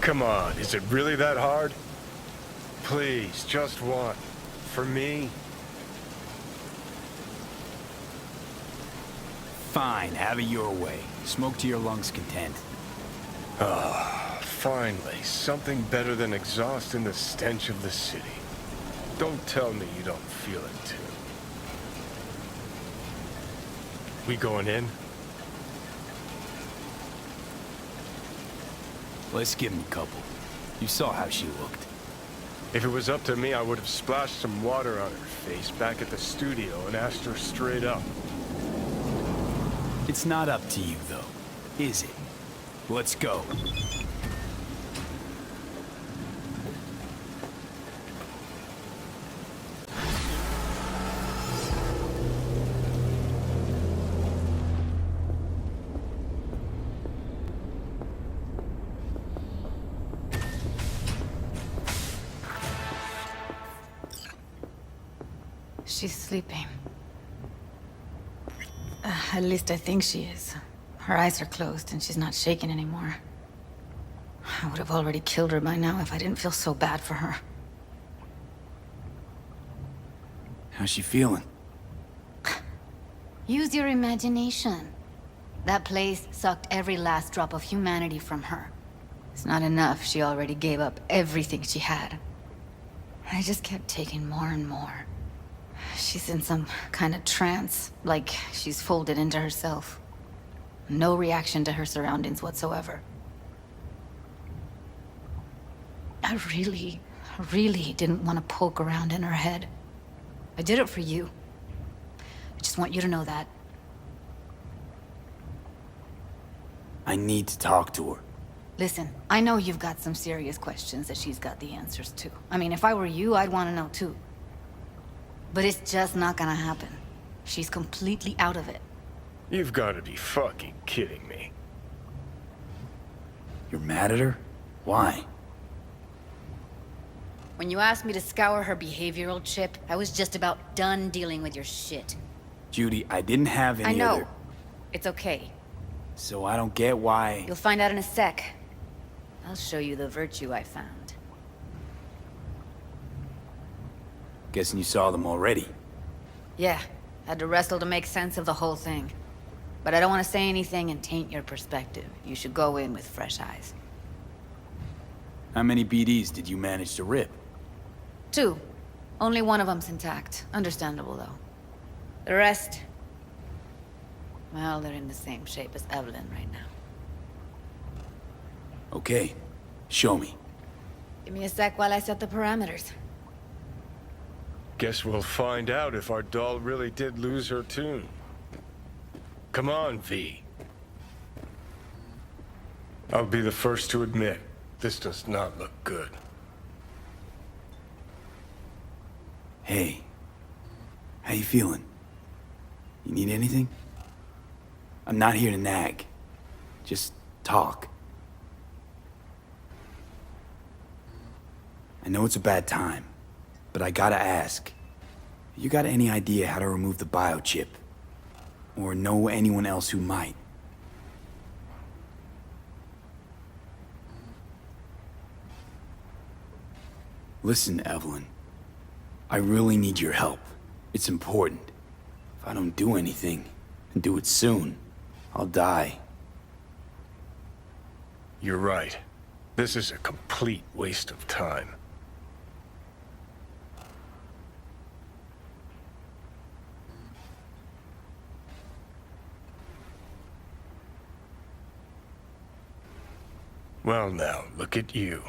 Come on, is it really that hard? Please, just one. For me? Fine, have it your way. Smoke to your lungs' content. Ah, finally, something better than exhaust in the stench of the city. Don't tell me you don't feel it too. We going in? Let's give him a couple. You saw how she looked. If it was up to me, I would have splashed some water on her face back at the studio and asked her straight up. It's not up to you, though, is it? Let's go. She's sleeping. At least I think she is. Her eyes are closed and she's not shaking anymore. I would have already killed her by now if I didn't feel so bad for her. How's she feeling? Use your imagination. That place sucked every last drop of humanity from her. It's not enough, she already gave up everything she had. I just kept taking more and more. She's in some kind of trance, like she's folded into herself. No reaction to her surroundings whatsoever. I really didn't want to poke around in her head. I did it for you. I just want you to know that. I need to talk to her. Listen, I know you've got some serious questions that she's got the answers to. I mean, if I were you, I'd want to know too. But it's just not gonna happen. She's completely out of it. You've got to be fucking kidding me. You're mad at her? Why? When you asked me to scour her behavioral chip, I was just about done dealing with your shit. Judy, I didn't have any I know. other... It's okay. So I don't get why... You'll find out in a sec. I'll show you the virtue I found. Guessing you saw them already. Yeah, had to wrestle to make sense of the whole thing. But I don't want to say anything and taint your perspective. You should go in with fresh eyes. How many BDs did you manage to rip? 2. Only one of them's intact. Understandable, though. The rest... well, they're in the same shape as Evelyn right now. Okay. Show me. Give me a sec while I set the parameters. Guess we'll find out if our doll really did lose her tune. Come on, V. I'll be the first to admit, this does not look good. Hey. How you feeling? You need anything? I'm not here to nag. Just talk. I know it's a bad time, but I gotta ask. You got any idea how to remove the biochip? Or know anyone else who might? Listen, Evelyn. I really need your help. It's important. If I don't do anything, and do it soon, I'll die. You're right. This is a complete waste of time. Well now, look at you.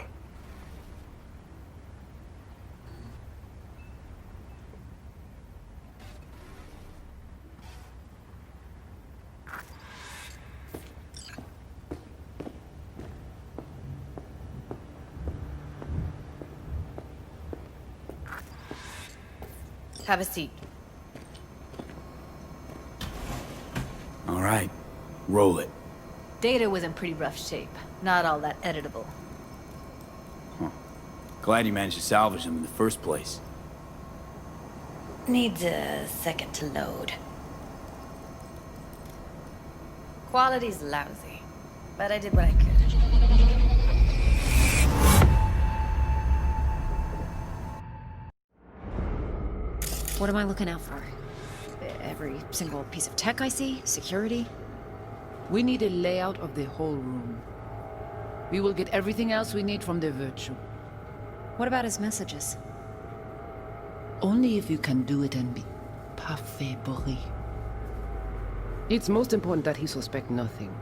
Have a seat. All right, roll it. Data was in pretty rough shape. Not all that editable. Glad you managed to salvage them in the first place. Needs a second to load. Quality's lousy, but I did what I could. What am I looking out for? Every single piece of tech I see? Security? We need a layout of the whole room. We will get everything else we need from the virtue. What about his messages? Only if you can do it and be parfait bourré. It's most important that he suspect nothing.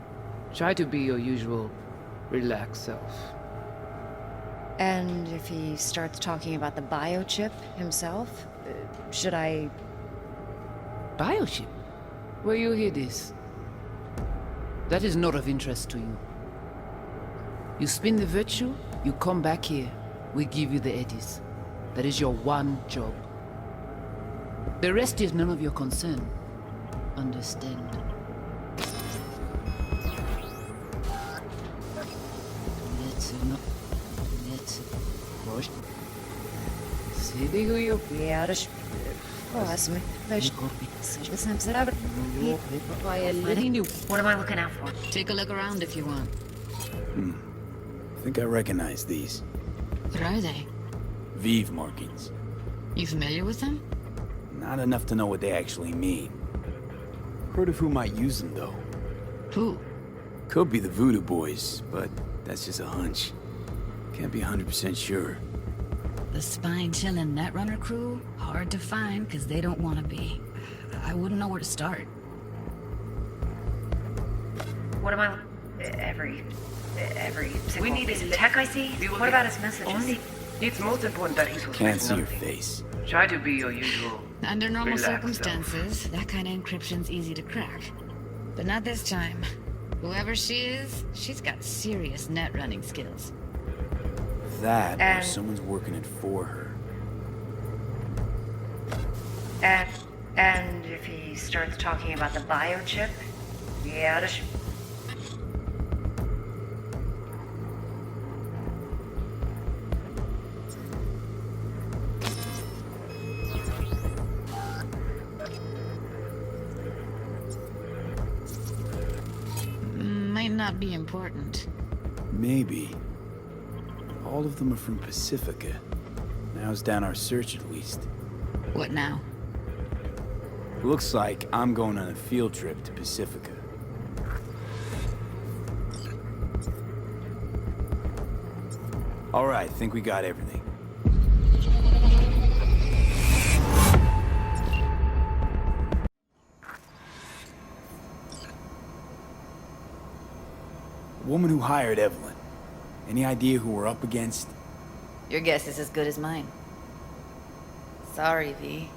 Try to be your usual, relaxed self. And if he starts talking about the biochip himself, should I... Biochip? Where you hear this? That is not of interest to you. You spin the virtue, you come back here. We give you the eddies. That is your one job. The rest is none of your concern. Understand? Let's push. See the you. Yeah, that's... me. What am I looking out for? Take a look around if you want. I think I recognize these. What are they? Vive markings. You familiar with them? Not enough to know what they actually mean. Heard of who might use them, though. Who? Could be the Voodoo Boys, but that's just a hunch. Can't be 100% sure. The spine-chilling Netrunner crew? Hard to find, because they don't want to be. I wouldn't know where to start. What am I... Every single... We need his tech I see? What about his messages? Only... It's most important that he's Can't see your face. Try to be your usual. Under normal relaxed circumstances, that kind of encryption's easy to crack. But not this time. Whoever she is, she's got serious net running skills. That, or someone's working it for her. And if he starts talking about the biochip, yeah, that's... Might not be important. Maybe. All of them are from Pacifica. Now's down our search at least. What now? Looks like I'm going on a field trip to Pacifica. All right, think we got everything. The woman who hired Evelyn. Any idea who we're up against? Your guess is as good as mine. Sorry, V.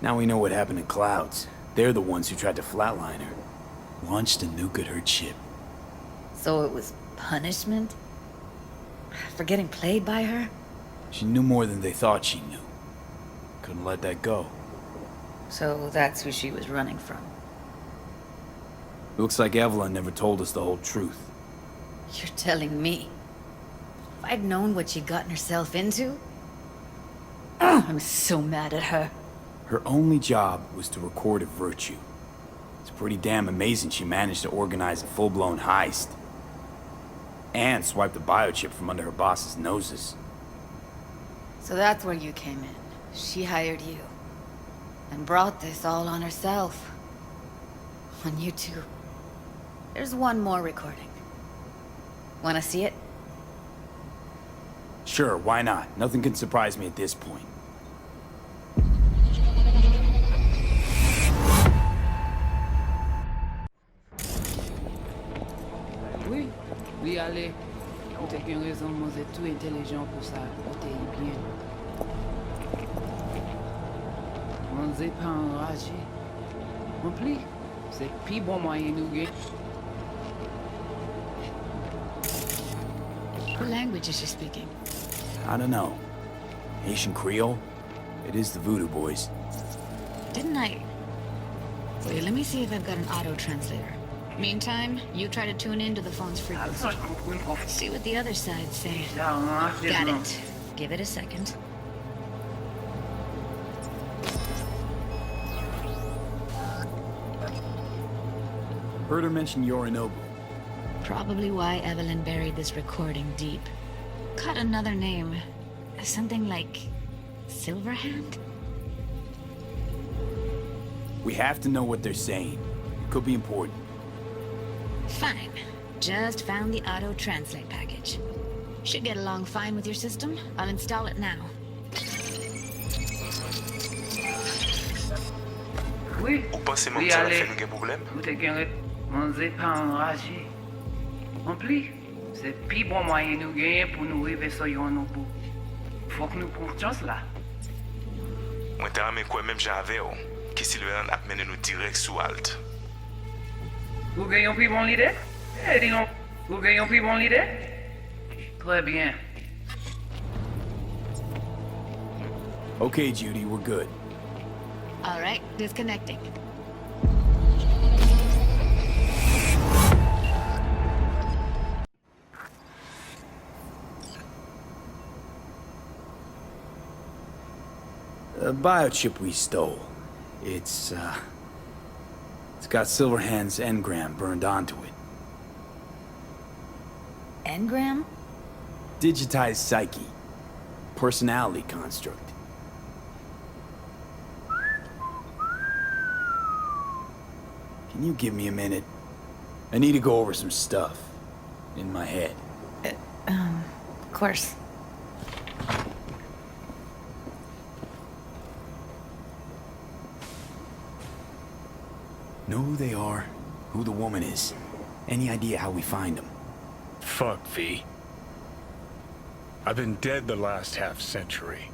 Now we know what happened to Clouds. They're the ones who tried to flatline her. Launched a nuke at her ship. So it was punishment? For getting played by her? She knew more than they thought she knew. Couldn't let that go. So that's who she was running from. Looks like Evelyn never told us the whole truth. You're telling me? If I'd known what she'd gotten herself into? I'm so mad at her. Her only job was to record a virtue. It's pretty damn amazing she managed to organize a full-blown heist. And swipe the biochip from under her boss's noses. So that's where you came in. She hired you. And brought this all on herself. On you two. There's one more recording. Wanna see it? Sure, why not? Nothing can surprise me at this point. Oui, oui, allez. Vous avez une raison, vous êtes tout intelligent pour ça. Vous êtes bien. On n'est pas enragé. En plus, c'est plus bon moyen de gagner. What language is she speaking? I don't know. Haitian Creole? It is the Voodoo Boys. Didn't I? Wait, let me see if I've got an auto-translator. Meantime, you try to tune into the phone's frequency. See what the other side's saying. Got it. Give it a second. Heard her mention Yorinobu. Probably why Evelyn buried this recording deep. Caught another name. Something like Silverhand? We have to know what they're saying. It could be important. Fine. Just found the auto-translate package. Should get along fine with your system. I'll install it now. Oui. Ou pensez mon Oui, petit allez. fait nous gen problème? Vous te gen manze pa enragé. En pli, c'est pi bon moyen nous gen pour nous rive so yon nou pou. Faut que nous prenions chance là. Mwen te rame kwen menm jan ave yo, ki Silverhand ap mene nou direct sou alt. Vous gen yon pi bon l'idée? Eh, dis donc, vous gen yon pi bon l'idée? Très bien. Okay, Judy, we're good. All right, disconnecting. The biochip we stole. It's got Silverhand's engram burned onto it. Engram? Digitized psyche. Personality construct. Can you give me a minute? I need to go over some stuff. In my head. Of course. Know who they are, who the woman is. Any idea how we find them? Fuck, V. I've been dead the last half-century.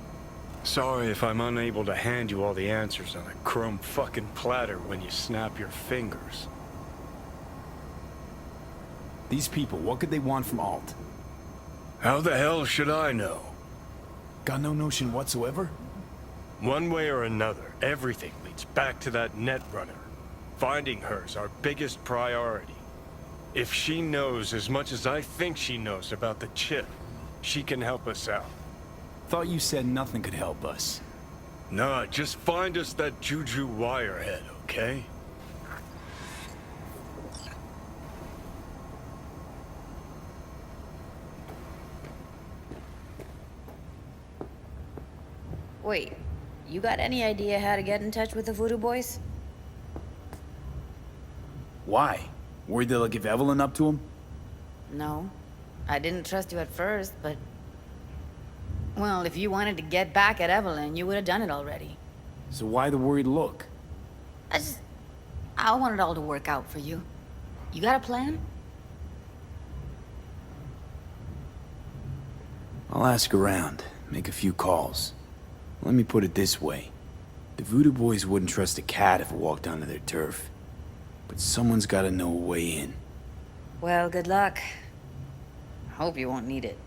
Sorry if I'm unable to hand you all the answers on a chrome fucking platter when you snap your fingers. These people, what could they want from Alt? How the hell should I know? Got no notion whatsoever? One way or another, everything leads back to that Netrunner. Finding her's our biggest priority. If she knows as much as I think she knows about the chip, she can help us out. Thought you said nothing could help us. Nah, just find us that Juju wirehead, okay? Wait, you got any idea how to get in touch with the Voodoo Boys? Why? Worried they'll give Evelyn up to him? No. I didn't trust you at first, but... Well, if you wanted to get back at Evelyn, you would have done it already. So why the worried look? I want it all to work out for you. You got a plan? I'll ask around, make a few calls. Let me put it this way. The Voodoo Boys wouldn't trust a cat if it walked onto their turf. But someone's gotta know a way in. Well, good luck. Hope you won't need it.